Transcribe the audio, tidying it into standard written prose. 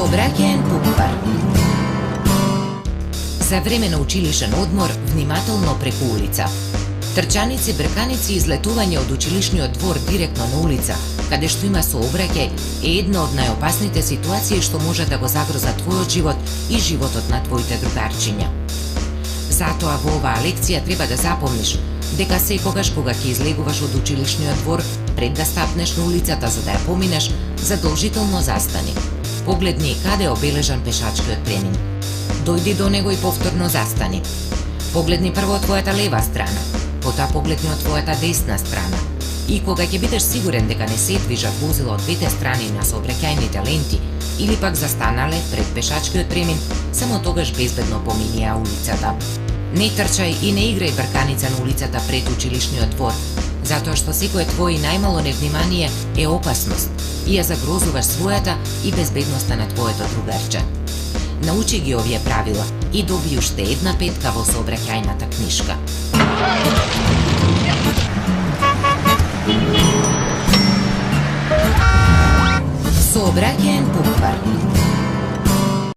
Сообраќаен буквар. За време на училишен одмор, внимателно преку улица. Трчаници, брканици и излетување од училишниот двор директно на улица, каде што има сообраќај, е една од најопасните ситуации што може да го загроза твојот живот и животот на твоите другарчиња. Затоа во оваа лекција треба да запомниш дека секогаш кога ќе излегуваш од училишниот двор, пред да стапнеш на улицата за да ја поминеш, задолжително застани. Погледни каде е обележан пешачкиот премин. Дојди до него и повторно застани. Погледни прво твојата лева страна, потоа погледни од твојата десна страна. И кога ќе бидеш сигурен дека не се движат возила од двете страни на сообраќајните ленти или пак застанале пред пешачкиот премин, само тогаш безбедно помини ја улицата. Не трчај и не играј брканица на улицата пред училишниот двор, затоа што секое твое најмало невнимание е опасност и ја загрозуваш својата и безбедноста на твоето другарче. Научи ги овие правила и доби уште една петка во сообраќајната книшка.